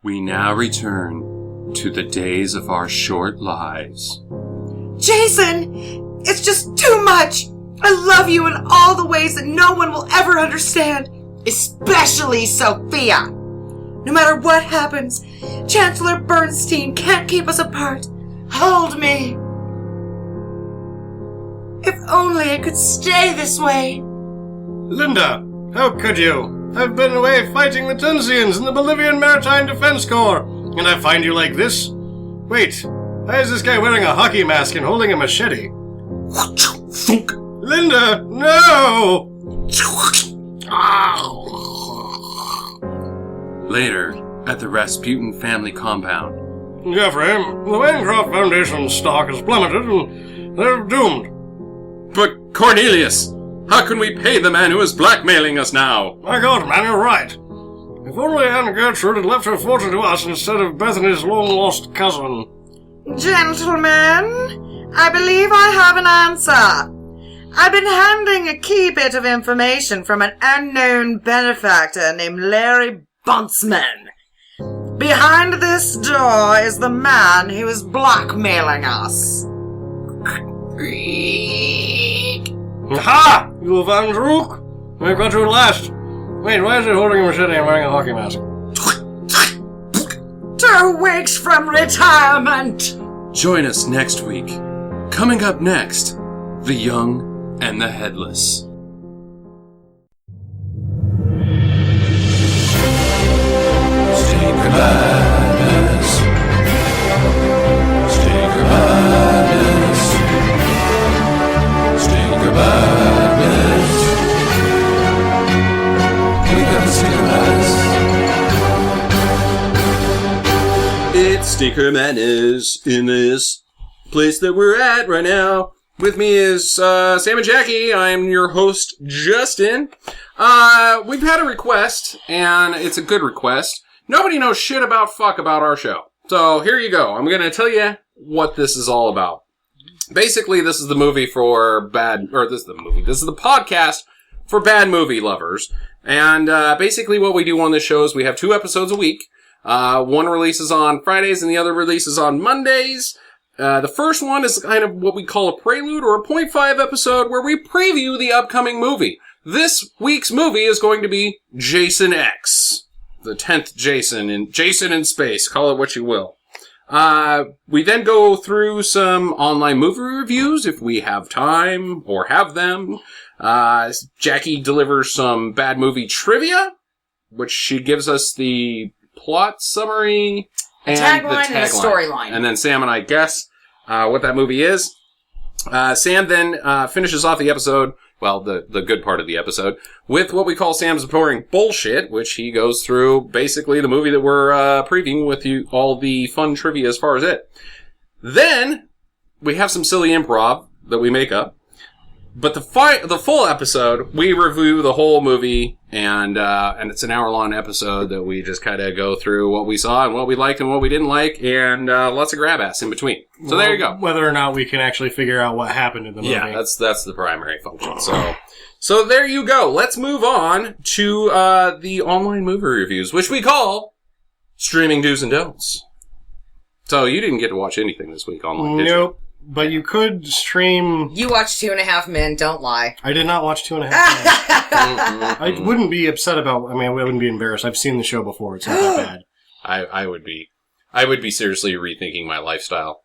We now return to the days of our short lives. Jason! It's just too much! I love you in all the ways that no one will ever understand. Especially Sophia! No matter what happens, Chancellor Bernstein can't keep us apart. Hold me! If only I could stay this way. Linda, how could you? I've been away fighting the Tunsians in the Bolivian Maritime Defense Corps, and I find you like this? Wait, why is this guy wearing a hockey mask and holding a machete? Thunk! Linda, no! Later, at the Rasputin family compound. Jeffrey, the Bancroft Foundation's stock has plummeted and they're doomed. But Cornelius, how can we pay the man who is blackmailing us now? My God, man, you're right. If only Aunt Gertrude had left her fortune to us instead of Bethany's long-lost cousin. Gentlemen, I believe I have an answer. I've been handing a key bit of information from an unknown benefactor named Larry Buntsman. Behind this door is the man who is blackmailing us. Ha! You found Rook? We've got you at last. Wait, why is he holding a machete and wearing a hockey mask? 2 weeks from retirement! Join us next week. Coming up next, The Young and the Headless. Stinker Madness. Stinker Madness. Stinker Madness. We got the Stinker Madness. It's Stinker Madness in this place that we're at right now. With me is Sam and Jackie. I'm your host, Justin. We've had a request, and it's a good request. Nobody knows shit about our show. So here you go. I'm going to tell you what this is all about. Basically, this is the movie for this is the podcast for bad movie lovers. And basically what we do on this show is we have 2 episodes a week. One releases on Fridays and the other releases on Mondays. The first one is kind of what we call a prelude or a 0.5 episode where we preview the upcoming movie. This week's movie is going to be Jason X. The 10th Jason in space. Call it what you will. We then go through some online movie reviews if we have time or have them. Jackie delivers some bad movie trivia, which she gives us the plot summary and tagline and a storyline. And then Sam and I guess what that movie is. Sam then finishes off the episode, well, the good part of the episode, with what we call Sam's boring bullshit, which he goes through basically the movie that we're previewing with you, all the fun trivia as far as it. Then we have some silly improv that we make up. But the full episode, we review the whole movie, and it's an hour-long episode that we just kind of go through what we saw and what we liked and what we didn't like, and lots of grab-ass in between. So there you go. Whether or not we can actually figure out what happened in the movie. Yeah, that's the primary function. So there you go. Let's move on to the online movie reviews, which we call Streaming Do's and Don'ts. So you didn't get to watch anything this week online, did you? Nope. But you could stream... You watched 2.5 Men, don't lie. I did not watch 2.5 Men. I wouldn't be upset about... I mean, I wouldn't be embarrassed. I've seen the show before. It's not that bad. I would be seriously rethinking my lifestyle.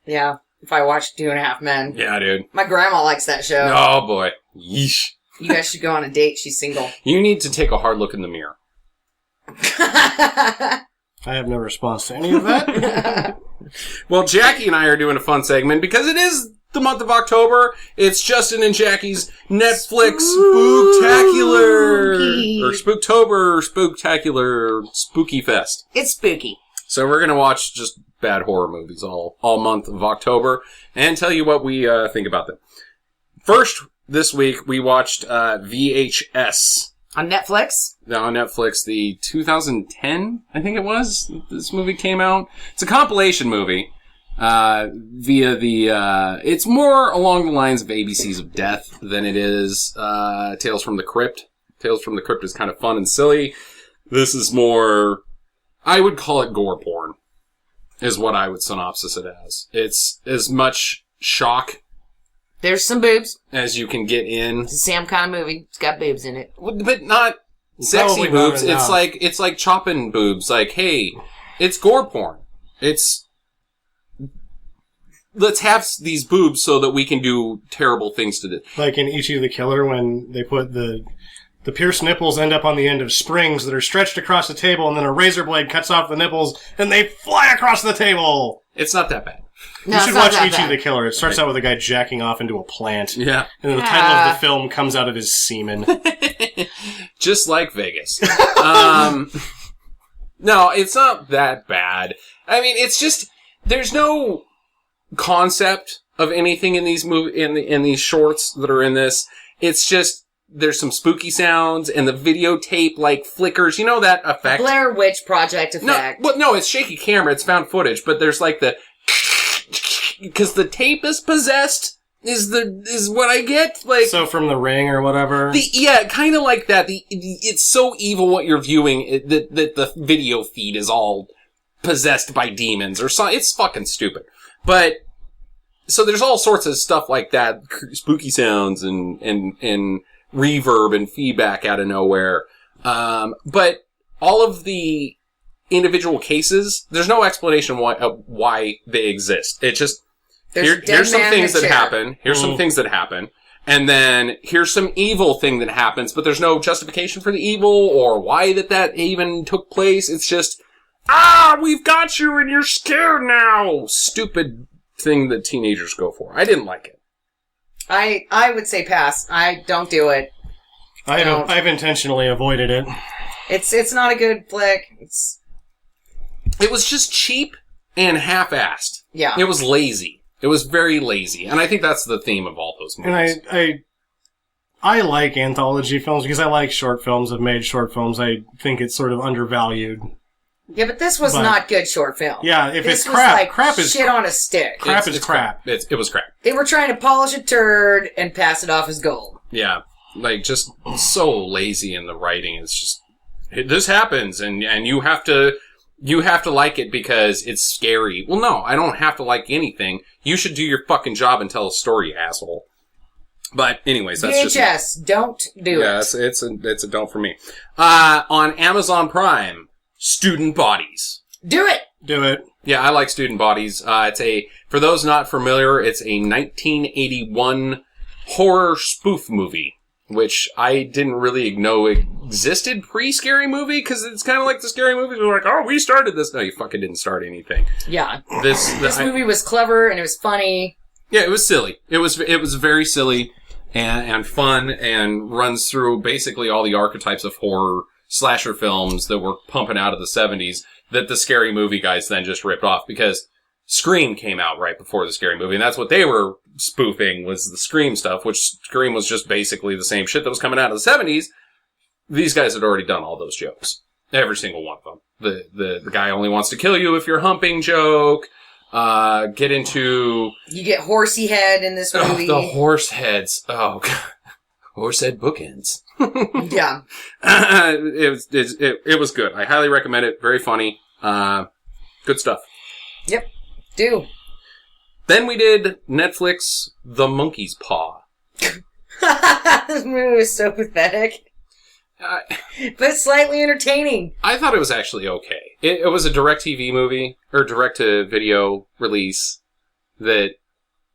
Yeah, if I watched 2.5 Men. Yeah, dude. My grandma likes that show. Oh, boy. Yeesh. You guys should go on a date. She's single. You need to take a hard look in the mirror. I have no response to any of that. Well, Jackie and I are doing a fun segment because it is the month of October. It's Justin and Jackie's Netflix Spooktacular or Spooktober Spooktacular Spooky Fest. It's spooky. So we're gonna watch just bad horror movies all month of October and tell you what we think about them. First, this week we watched VHS. On Netflix? On Netflix, the 2010, I think it was, this movie came out. It's a compilation movie, via the, it's more along the lines of ABCs of Death than it is, Tales from the Crypt. Tales from the Crypt is kind of fun and silly. This is more, I would call it gore porn, is what I would synopsis it as. It's as much shock There's some boobs. as you can get in, It's a Sam kind of movie. It's got boobs in it. but not sexy Probably not boobs. enough. It's like chopping boobs. Like, hey, it's gore porn. It's let's have these boobs so that we can do terrible things to this. Like in Ichi the Killer, when they put the pierced nipples end up on the end of springs that are stretched across the table, and then a razor blade cuts off the nipples, and they fly across the table. It's not that bad. No, You it's should not watch that Ichi bad. the Killer. It starts out with a guy jacking off into a plant. Yeah. And then the title of the film comes out of his semen. Just like Vegas. No, it's not that bad. I mean, it's just there's no concept of anything in these in these shorts that are in this. It's just there's some spooky sounds and the videotape like flickers. You know that effect? Blair Witch Project effect. No, it's shaky camera. It's found footage, but there's like the because the tape is possessed. Is what I get like So from The Ring or whatever. yeah, kind of like that. It's so evil what you're viewing that the video feed is all possessed by demons or something. It's fucking stupid. But so there's all sorts of stuff like that, spooky sounds and reverb and feedback out of nowhere. But all of the individual cases, there's no explanation why they exist. It just here's some things that happen. Here's some things that happen. And then here's some evil thing that happens, but there's no justification for the evil or why that even took place. It's just, we've got you and you're scared now. Stupid thing that teenagers go for. I didn't like it. I would say pass. I don't do it. I've intentionally avoided it. It's not a good flick. It was just cheap and half-assed. Yeah. It was lazy. It was very lazy. And I think that's the theme of all those movies. And I like anthology films because I like short films. I've made short films. I think it's sort of undervalued. Yeah, but this was not good short film. Yeah, if this it's was crap, like crap is shit on a stick. crap is crap. It was crap. They were trying to polish a turd and pass it off as gold. Yeah. Like, just so lazy in the writing. It's just, this happens and you have to like it because it's scary. Well, no, I don't have to like anything. You should do your fucking job and tell a story, you asshole. But anyways, that's VHS, don't do it. Yeah, it's a don't for me. On Amazon Prime, Student Bodies. Do it! Do it. Yeah, I like Student Bodies. For those not familiar, it's a 1981 horror spoof movie, which I didn't really know existed pre-Scary Movie, because it's kind of like the Scary Movies were like, oh, we started this. No, you fucking didn't start anything. Yeah. This Movie was clever and it was funny. Yeah, it was silly. It was very silly and fun and runs through basically all the archetypes of horror slasher films that were pumping out of the 70s that the Scary Movie guys then just ripped off, because Scream came out right before the Scary Movie, and that's what they were spoofing, was the Scream stuff, which Scream was just basically the same shit that was coming out of the 70s. These guys had already done all those jokes. Every single one of them. The guy only wants to kill you if you're humping joke. Get into... You get horsey head in this movie. the horse heads. Oh, God. Horse head bookends. Yeah. It was good. I highly recommend it. Very funny. Good stuff. Yep. Do. Then we did Netflix The Monkey's Paw. This movie was so pathetic. But slightly entertaining. I thought it was actually okay. It was a direct-TV movie, or direct-to-video release, that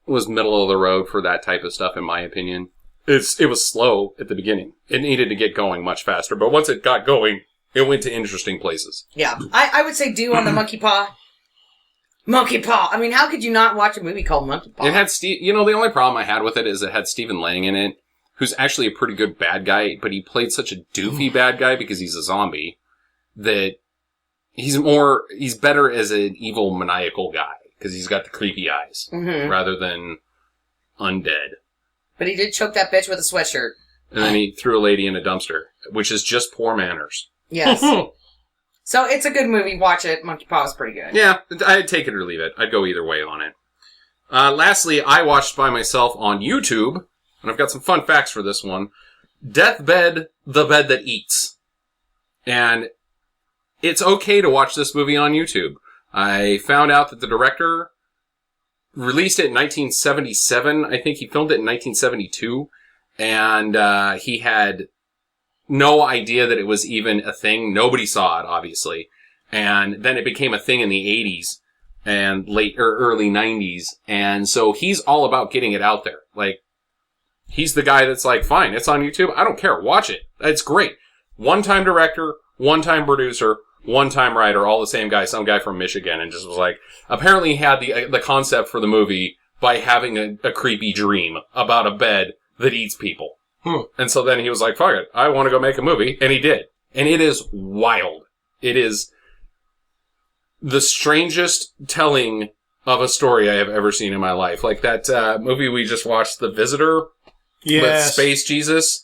was middle of the road for that type of stuff, in my opinion. It was slow at the beginning. It needed to get going much faster, but once it got going, it went to interesting places. Yeah. I would say do on the Monkey Paw. Monkey Paw! I mean, how could you not watch a movie called Monkey Paw? It had the only problem I had with it is it had Stephen Lang in it, who's actually a pretty good bad guy, but he played such a doofy bad guy because he's a zombie, that he's better as an evil maniacal guy, because he's got the creepy eyes, rather than undead. But he did choke that bitch with a sweatshirt. And then he threw a lady in a dumpster, which is just poor manners. Yes. So it's a good movie. Watch it. Monkey Paw is pretty good. Yeah, I'd take it or leave it. I'd go either way on it. Lastly, I watched by myself on YouTube, and I've got some fun facts for this one. Deathbed, the Bed That Eats. And it's okay to watch this movie on YouTube. I found out that the director released it in 1977. I think he filmed it in 1972. And he had no idea that it was even a thing. Nobody saw it, obviously. And then it became a thing in the 80s and early 90s. And so he's all about getting it out there. Like, he's the guy that's like, fine, it's on YouTube. I don't care. Watch it. It's great. One-time director, one-time producer, one-time writer, all the same guy, some guy from Michigan, and just was like, apparently he had the concept for the movie by having a creepy dream about a bed that eats people. And so then he was like, fuck it, I want to go make a movie. And he did. And it is wild. It is the strangest telling of a story I have ever seen in my life. Like that movie we just watched, The Visitor, with Space Jesus,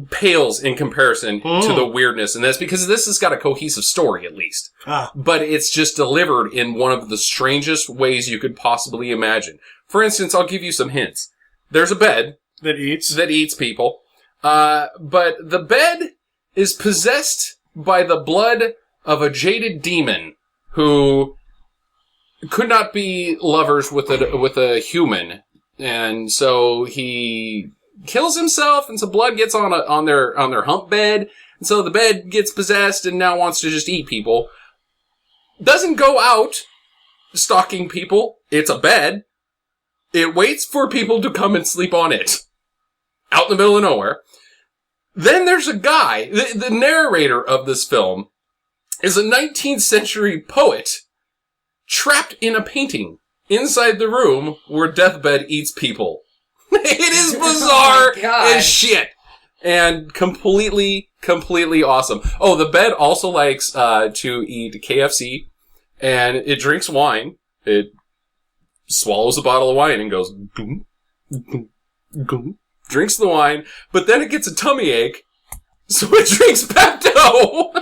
pales in comparison to the weirdness in this, because this has got a cohesive story, at least. But it's just delivered in one of the strangest ways you could possibly imagine. For instance, I'll give you some hints. There's a bed that eats people. But the bed is possessed by the blood of a jaded demon who could not be lovers with a human. And so he kills himself, and some blood gets on their hump bed. And so the bed gets possessed and now wants to just eat people. Doesn't go out stalking people. It's a bed. It waits for people to come and sleep on it. Out in the middle of nowhere. Then there's a guy, the narrator of this film is a 19th century poet trapped in a painting inside the room where Deathbed eats people. It is bizarre as shit. And completely awesome. Oh, the bed also likes to eat KFC, and it drinks wine. It swallows a bottle of wine and goes, goom, goom, goom. Drinks the wine, but then it gets a tummy ache, so it drinks Pepto.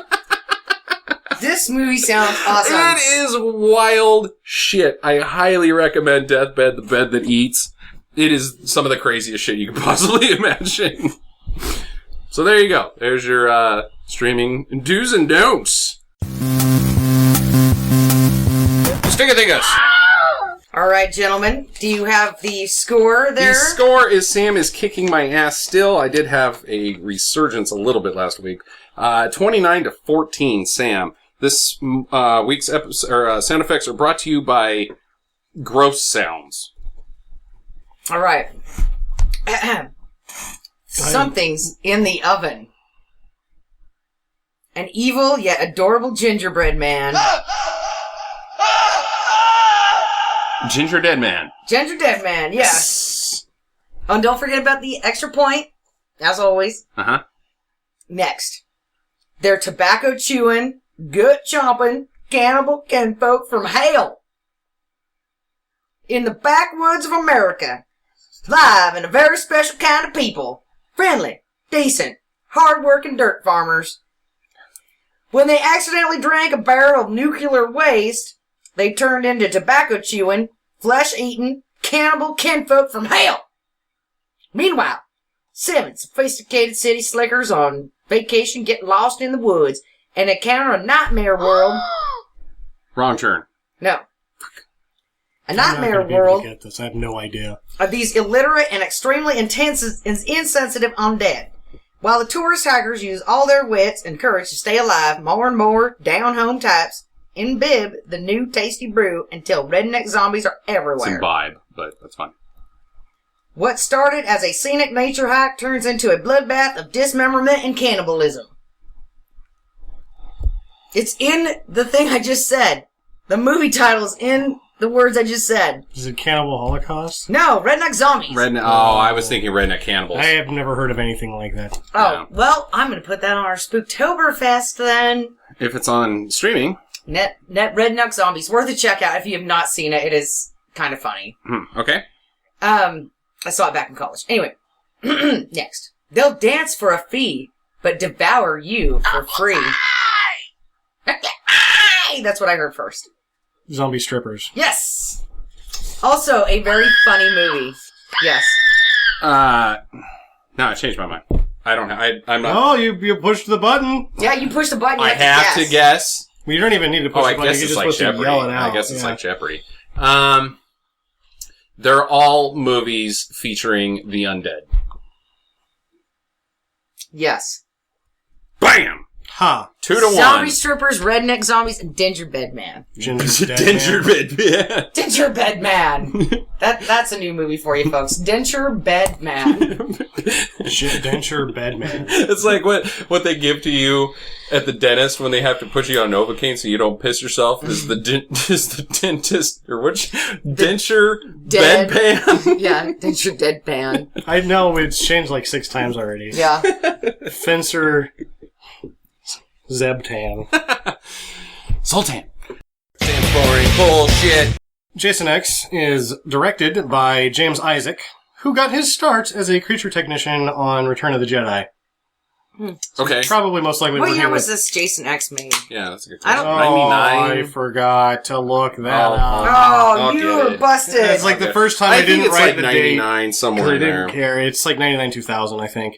This movie sounds awesome. It is wild shit. I highly recommend Deathbed, the Bed That Eats. It is some of the craziest shit you could possibly imagine. So there you go. There's your streaming do's and don'ts. Stingatingus. All right, gentlemen. Do you have the score there? The score is Sam is kicking my ass still. I did have a resurgence a little bit last week. 29-14, Sam. This week's episode, sound effects are brought to you by Gross Sounds. All right. Something's in the oven. An evil yet adorable gingerbread man. Ginger Dead Man. Ginger Dead Man, yes. Oh, and don't forget about the extra point, as always. Uh-huh. Next. They're tobacco chewing, gut chomping, cannibal kinfolk from hell. In the backwoods of America. Live and a very special kind of people. Friendly, decent, hard-working dirt farmers. When they accidentally drank a barrel of nuclear waste, they turned into tobacco-chewing, flesh-eating, cannibal kinfolk from hell. Meanwhile, 7 sophisticated city slickers on vacation get lost in the woods and encounter a nightmare world. Wrong turn. No. A nightmare world I get this. I have no idea. of these illiterate and extremely insensitive undead. While the tourist hikers use all their wits and courage to stay alive, more and more down-home types imbibe the new tasty brew until redneck zombies are It's everywhere. imbibe, but that's fine. What started as a scenic nature hike turns into a bloodbath of dismemberment and cannibalism. It's in the thing I just said. The movie title's in the words I just said. Is it Cannibal Holocaust? No, redneck zombies. I was thinking redneck cannibals. I have never heard of anything like that. Oh, No. well, I'm going to put that on our Spooktober Fest then. If it's on streaming. Net Redneck Zombies. Worth a check out if you have not seen it. It is kind of funny. Okay. I saw it back in college. Anyway, next. They'll dance for a fee, but devour you for free. That's what I heard first. Zombie strippers. Yes! Also, a very funny movie. Yes. No, I changed my mind. I don't. I'm not. Oh, you pushed the button. Yeah, you push the button. You I have to guess. Well, you don't even need to push Oh, the I button. guess You're it's just like supposed to Jeopardy. yell it out. I guess it's like Jeopardy. They're all movies featuring the undead. Yes. Bam! Ha. 2-1. Zombie strippers, redneck zombies, and gingerbread man. Gingerbread man. Gingerbread man. That's a new movie for you folks. Gingerbread man. Denture bedman. It's like what they give to you at the dentist when they have to put you on Novocaine so you don't piss yourself is the dentist or which denture bedpan. Yeah, denture deadpan. I know it's changed like 6 times already. Yeah. Fencer Zebtan. Sultan. Stands boring bullshit. Jason X is directed by James Isaac, who got his start as a creature technician on Return of the Jedi. Okay. Probably most likely What working year was with... this Jason X made? Yeah, that's a good I question. don't- 99. I forgot to look that Oh, up. Oh, I'll you get were it. busted. It's like the first time I think didn't it's write like the 99, date. somewhere I in there. didn't care. It's like 99-2000, I think.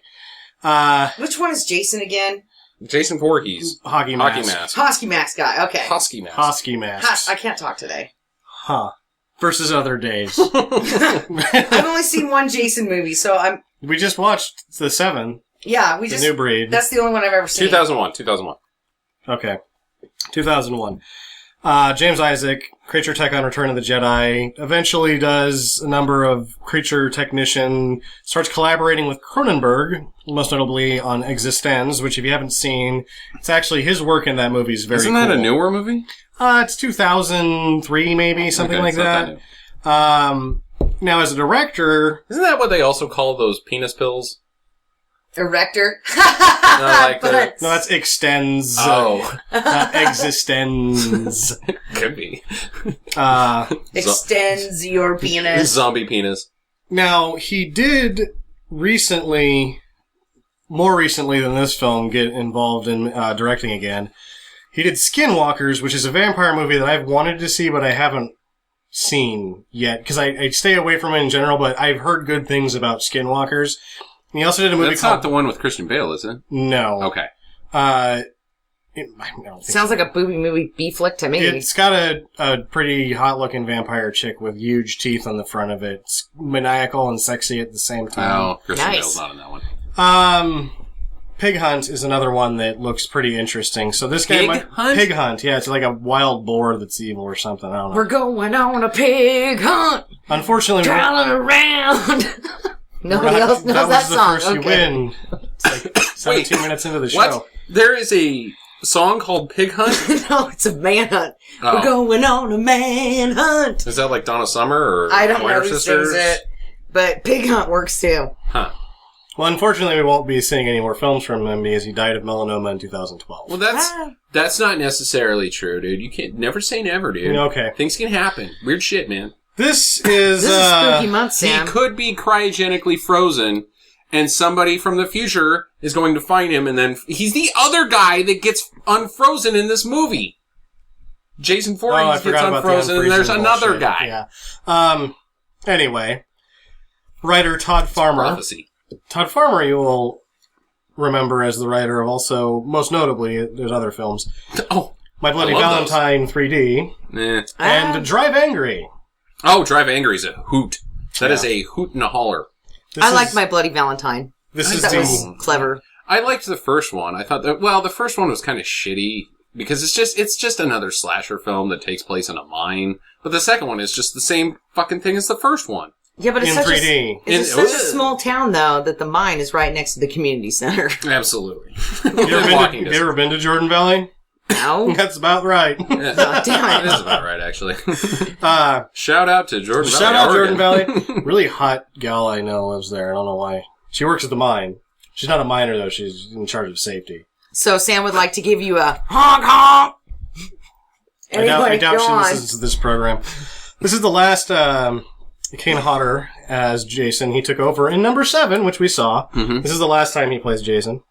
Which one is Jason again? Jason Voorhees. Hockey mask. Hockey mask. Hosky Max guy. Okay. Husky mask. Hosky masks. I can't talk today. Huh. Versus other days. I've only seen one Jason movie, so I'm... We just watched the 7, Yeah, we the just... new breed. That's the only one I've ever seen. 2001. Okay. 2001. James Isaac, creature tech on Return of the Jedi, eventually does a number of creature technician, starts collaborating with Cronenberg, most notably on Existenz, which if you haven't seen, it's actually his work in that movie is very Isn't cool. that a newer movie? It's 2003 maybe, something Okay, like it's not that. new. Now as a director, Isn't that what they also call those penis pills? Erector. like But- no, that's Extends, Oh. not Existenz. Could be. Extends your penis. Zombie penis. Now, he did recently, more recently than this film, get involved in directing again. He did Skinwalkers, which is a vampire movie that I've wanted to see, but I haven't seen yet, because I stay away from it in general, but I've heard good things about Skinwalkers. And he also did a movie That's called... not the one with Christian Bale, is it? No. Okay. I don't think Sounds like a booby movie B-flick to me. It's got a pretty hot-looking vampire chick with huge teeth on the front of it. It's maniacal and sexy at the same time. Oh, Christian Nice. Bale's not in that one. Pig Hunt is another one that looks pretty interesting. So this guy Pig Hunt? Pig Hunt, yeah, it's like a wild boar that's evil or something. I don't know. We're going on a pig hunt, Unfortunately, trailing around. Nobody we're not- else knows that, was the song. first you win. It's like 17 minutes into the show. What? There is a song called Pig Hunt? No, it's a man hunt. Oh. We're going on a man hunt. Is that like Donna Summer or I don't Choir know who Sisters? sings it, but pig hunt works too. Huh. Well, unfortunately, we won't be seeing any more films from him because he died of melanoma in 2012. Well, that's not necessarily true, dude. You can't never say never, dude. Okay. Things can happen. Weird shit, man. This is This is spooky month, Sam. He could be cryogenically frozen, and somebody from the future is going to find him, and then he's the other guy that gets unfrozen in this movie. Jason I Voorhees gets forgot about the unfrozen, and there's unfreezing another bullshit. guy. Yeah. Anyway, writer Todd Farmer. Prophecy. Todd Farmer, you will remember as the writer of also, most notably, there's other films. Oh, My Bloody I love Valentine 3D eh. and Drive Angry. Oh, Drive Angry is a hoot. That is a hoot and a holler. This I is- like My Bloody Valentine. This is That the was clever. I liked the first one. I thought that, well, the first one was kind of shitty because it's just another slasher film that takes place in a mine. But the second one is just the same fucking thing as the first one. Yeah, but it's in such 3D. It's In- such a small town, though, that the mine is right next to the community center. Absolutely. Have you ever been to Jordan Valley? No? That's about right. That Damn is it. about right, actually. Uh, Shout out to Jordan Valley. shout out Oregon. Jordan Valley. Really hot gal I know lives there. I don't know why. She works at the mine. She's not a miner, though. She's in charge of safety. So Sam would like to give you a honk honk. I doubt Anyway, she go on. listens to this program. This is the last Kane Hodder as Jason. He took over in number 7, which we saw. Mm-hmm. This is the last time he plays Jason.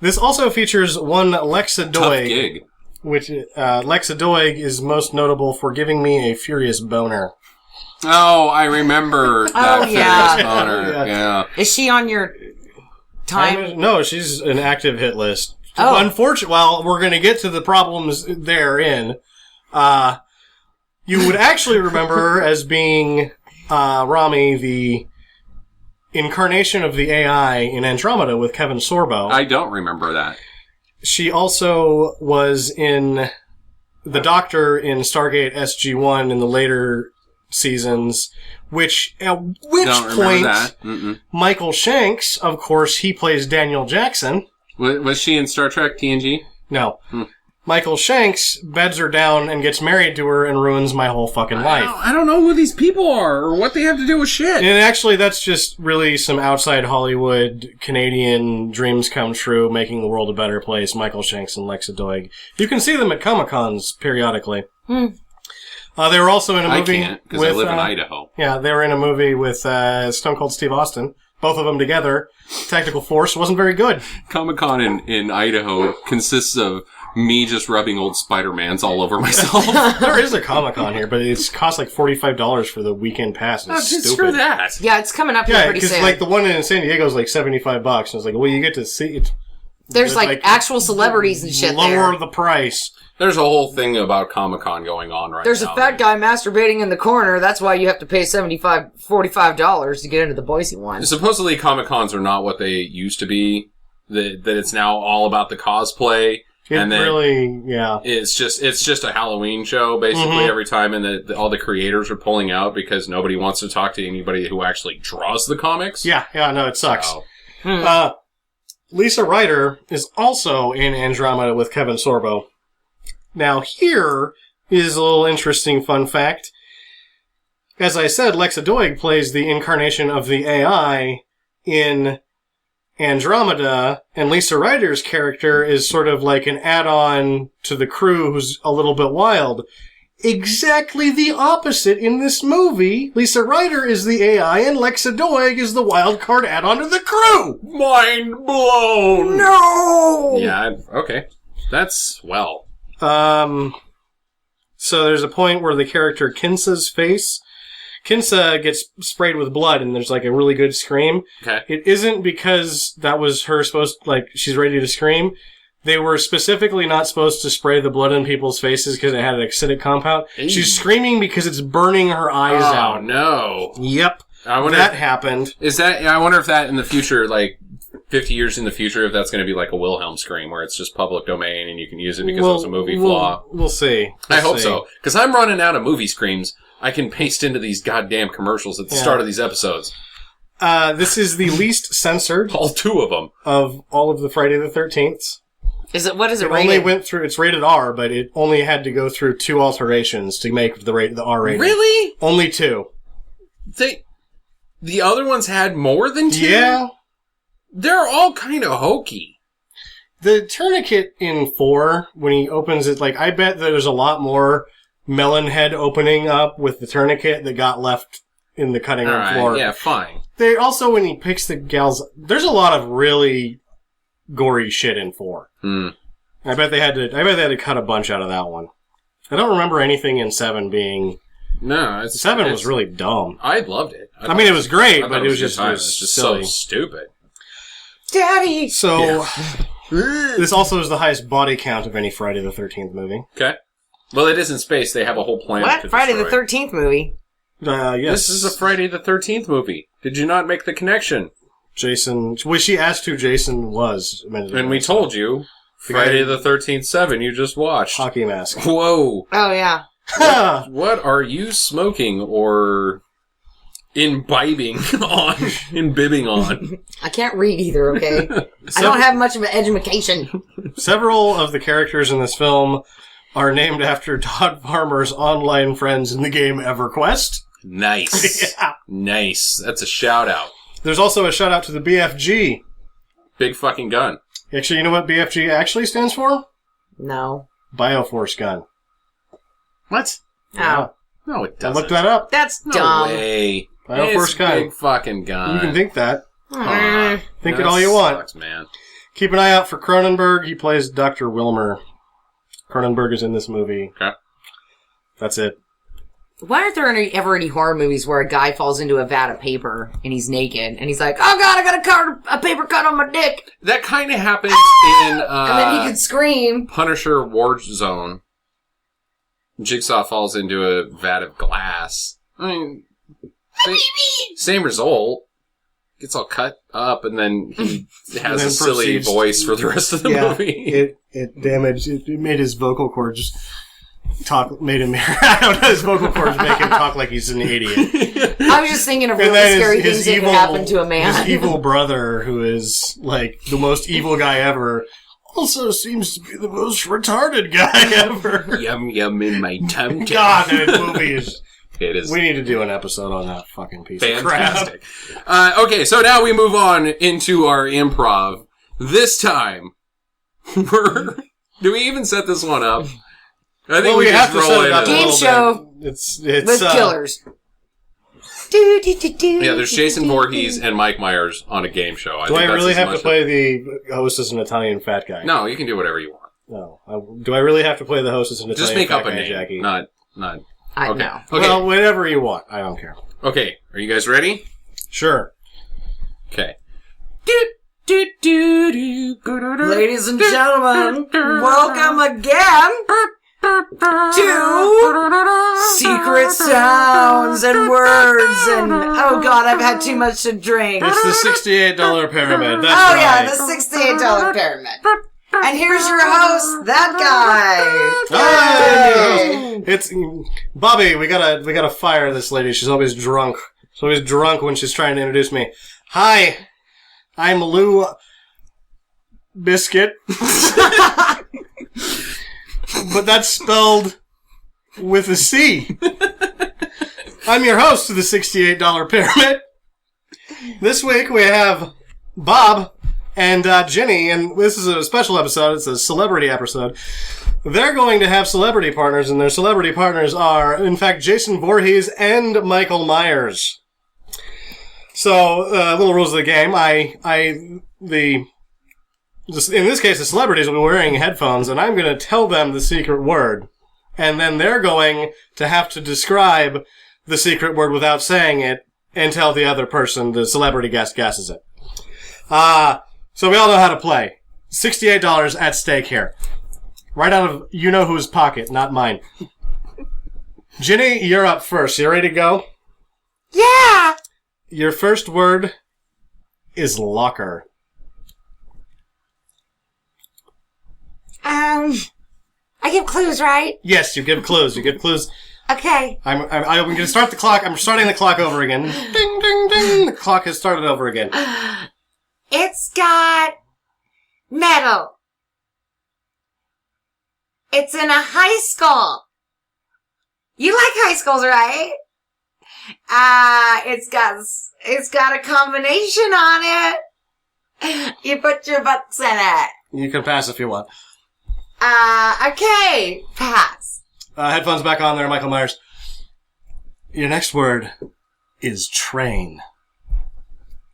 This also features one Lexa Tough Doig, gig. which Lexa Doig is most notable for giving me a furious boner. Oh, I remember that yeah. furious boner. Yeah. Yeah. Is she on your time? No, she's an active hit list. Oh. Unfortunately, well, we're going to get to the problems therein. You would actually remember her as being Rami, the incarnation of the AI in Andromeda with Kevin Sorbo. I don't remember that. She also was in the Doctor in Stargate SG-1 in the later seasons, at which Don't remember point, that. Mm-mm. Michael Shanks, of course, he plays Daniel Jackson. Was she in Star Trek TNG? No. Michael Shanks beds her down and gets married to her and ruins my whole fucking life. I don't know who these people are or what they have to do with shit. And actually, that's just really some outside Hollywood Canadian dreams come true, making the world a better place. Michael Shanks and Lexa Doig. You can see them at Comic-Cons periodically. They were also in a movie I can't, because I live in Idaho. Yeah, they were in a movie with Stone Cold Steve Austin. Both of them together. Tactical Force wasn't very good. Comic-Con in Idaho consists of me just rubbing old Spider-Mans all over myself. There is a Comic-Con here, but it costs like $45 for the weekend pass. It's stupid. Screw that. Yeah, it's coming up here Yeah, pretty because soon. like the one in San Diego is like $75. And it's like, well, you get to see it. There's like actual celebrities and shit Lower there. the price. There's a whole thing about Comic-Con going on right There's now. a fat guy masturbating in the corner. That's why you have to pay $45 to get into the Boise one. Supposedly Comic-Cons are not what they used to be. That it's now all about the cosplay. And then it's just a Halloween show basically every time, and all the creators are pulling out because nobody wants to talk to anybody who actually draws the comics. Yeah, no, it sucks. So, Lisa Ryder is also in Andromeda with Kevin Sorbo. Now, here is a little interesting fun fact. As I said, Lexa Doig plays the incarnation of the AI in Andromeda, and Lisa Ryder's character is sort of like an add-on to the crew who's a little bit wild. Exactly the opposite in this movie. Lisa Ryder is the AI, and Lexa Doig is the wild card add-on to the crew! mind blown! No! Yeah, okay. That's swell. So there's a point where the character Kinsa's face, Kinsa gets sprayed with blood and there's like a really good scream. Okay. It isn't because that was her she's ready to scream. They were specifically not supposed to spray the blood in people's faces because it had an acidic compound. Ew. She's screaming because it's burning her eyes out. Oh, no. Yep. I wonder That happened. I wonder if that in the future, like 50 years in the future, if that's going to be like a Wilhelm scream where it's just public domain and you can use it because it was a movie flaw. We'll see. I hope so. Because I'm running out of movie screams I can paste into these goddamn commercials at the start of these episodes. This is the least censored All two of them. of all of the Friday the 13th. What is it It rated? only went through, it's rated R, but it only had to go through 2 alterations to make the R rating. Really? Only 2. The other ones had more than 2? Yeah. They're all kind of hokey. The tourniquet in 4, when he opens it, like, I bet there's a lot more melon head opening up with the tourniquet that got left in the cutting room floor. Yeah, fine. They also, when he picks the gals, there's a lot of really gory shit in 4. I bet they had to cut a bunch out of that one. I don't remember anything in 7 being... No, 7 was really dumb. I loved it. I mean, it was great, but it was just just so silly. stupid. Daddy! So, this also is the highest body count of any Friday the 13th movie. Okay. Well, it is in space. They have a whole planet What? to Friday the destroy. 13th movie? Yes. This is a Friday the 13th movie. Did you not make the connection? Jason... Well, she asked who Jason was a minute ago. And we told you. Friday the 13th 7 you just watched. Hockey mask. Whoa. Oh, yeah. What are you smoking or imbibing on? Imbibbing on? I can't read either, okay? I don't have much of an education. Several of the characters in this film are named after Todd Farmer's online friends in the game EverQuest. Nice. Yeah. Nice. That's a shout out. There's also a shout out to the BFG. Big fucking gun. Actually, you know what BFG actually stands for? No. Bioforce gun. What? Oh. No, it I doesn't. looked that up. That's No dumb. way. Bioforce It's gun. big fucking gun. You can think that. Mm. Think That it all you want. sucks, man. Keep an eye out for Cronenberg. He plays Dr. Wilmer. Cronenberg is in this movie. Okay. That's it. Why aren't there ever any horror movies where a guy falls into a vat of paper and he's naked and he's like, "Oh God, I got a paper cut on my dick." That kind of happens in and then he can scream. Punisher Warzone. Jigsaw falls into a vat of glass. I mean, same result. Gets all cut up, and then he has a silly voice for the rest of the movie. It damaged. It made his vocal cords talk. Made him. I don't know. His vocal cords make him talk like he's an idiot. I was just thinking of really scary things that could happen to a man. His evil brother, who is like the most evil guy ever, also seems to be the most retarded guy ever. Yum yum in my tum tum. God, that movie is. It is. We need to do an episode on that fucking piece of crap. Fantastic. Okay, so now we move on into our improv. This time, do we even set this one up? I think we have to roll it. Game show. It's with killers. Yeah, there's Jason Voorhees and Mike Myers on a game show. Do I really have to play the host as an Italian fat guy? No, you can do whatever you want. No. Do I really have to play the host as an Italian fat guy? Just make up a name, Jackie. Not. I know. Okay. Well, whatever you want. I don't care. Okay, are you guys ready? Sure. Okay. Ladies and gentlemen, welcome again to Secret Sounds and Words and, oh God, I've had too much to drink. It's the $68 pyramid. That's right. Yeah, the $68 pyramid. And here's your host, that guy. Hey! It's Bobby. We gotta fire this lady. She's always drunk. She's always drunk when she's trying to introduce me. Hi, I'm Lou Biscuit, but that's spelled with a C. I'm your host of the $68 pyramid. This week we have Bob and Jenny, and this is a special episode. It's a celebrity episode. They're going to have celebrity partners, and their celebrity partners are, in fact, Jason Voorhees and Michael Myers. So, little rules of the game. In this case, the celebrities will be wearing headphones, and I'm going to tell them the secret word. And then they're going to have to describe the secret word without saying it until the other person, the celebrity guest, guesses it. So we all know how to play. $68 at stake here. Right out of you-know-whose pocket, not mine. Ginny, you're up first. You ready to go? Yeah! Your first word is locker. I give clues, right? Yes, you give clues. Okay. I'm going to start the clock. I'm starting the clock over again. Ding, ding, ding. The clock has started over again. It's got metal. It's in a high school. You like high schools, right? It's got a combination on it. You put your butts in it. You can pass if you want. Okay. Pass. Headphones back on there, Michael Myers. Your next word is train.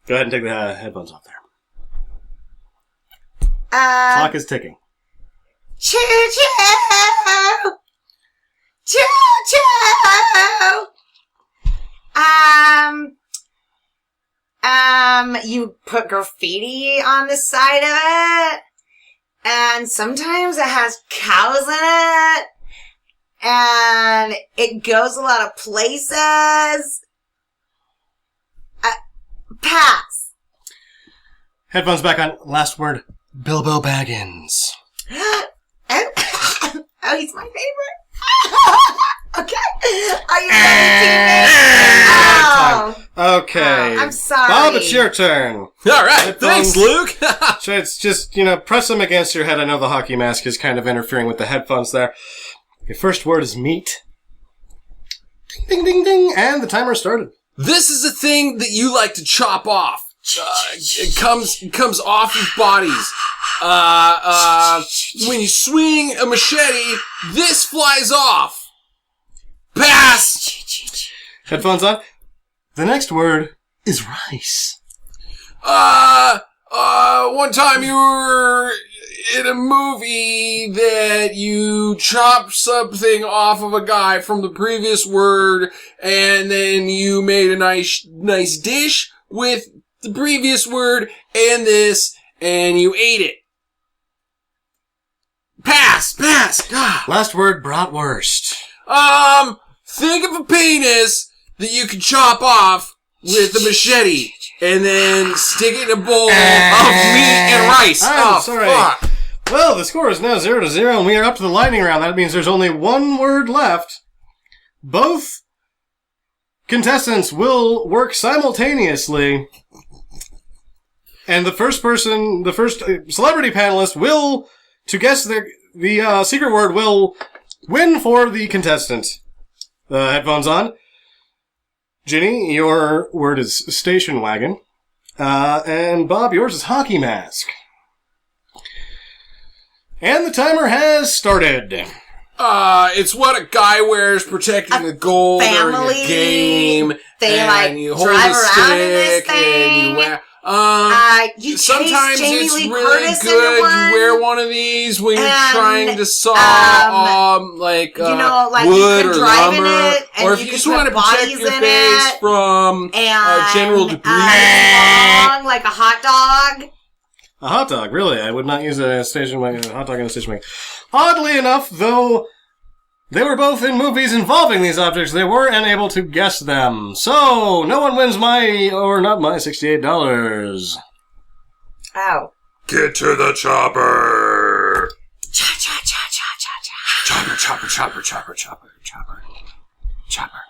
Go ahead and take the headphones off there. Clock is ticking. Choo choo! Choo choo! You put graffiti on the side of it, and sometimes it has cows in it, and it goes a lot of places. Pass. Headphones back on. Last word, Bilbo Baggins. Oh, he's my favorite. Okay. Are you ready, teammate? Okay. I'm sorry. Bob, it's your turn. All right. Thanks, Luke. So it's just, press them against your head. I know the hockey mask is kind of interfering with the headphones there. Your first word is meat. Ding, ding, ding, ding. And the timer started. This is a thing that you like to chop off. It comes off of bodies. When you swing a machete, this flies off. Pass. Headphones on. The next word is rice. One time you were in a movie that you chop something off of a guy from the previous word, and then you made a nice dish with the previous word and this, and you ate it. Pass. God. Last word, bratwurst. Think of a penis that you can chop off with a machete and then stick it in a bowl of meat and rice. I'm sorry. Fuck. Well, the score is now 0-0, and we are up to the lightning round. That means there's only one word left. Both contestants will work simultaneously, and the first celebrity panelist will, to guess the secret word, will win for the contestant. Headphones on. Ginny, your word is station wagon. And Bob, yours is hockey mask. And the timer has started. It's what a guy wears protecting the goal during a game. They and you hold drive a around in this stick and thing. you wear. You Sometimes chase Jamie it's Lee really Curtis good. into one. You wear one of these when you're And, trying to saw, like wood you could or drive in lumber, it, and or if you you could just want to put protect bodies your in face it, from general debris. long, like a hot dog. A hot dog, really? I would not use a hot dog in a station wagon. Oddly enough, though, they were both in movies involving these objects, they were unable to guess them. So, no one wins not my $68. Oh. Get to the chopper. Cha cha cha cha cha cha. Chopper.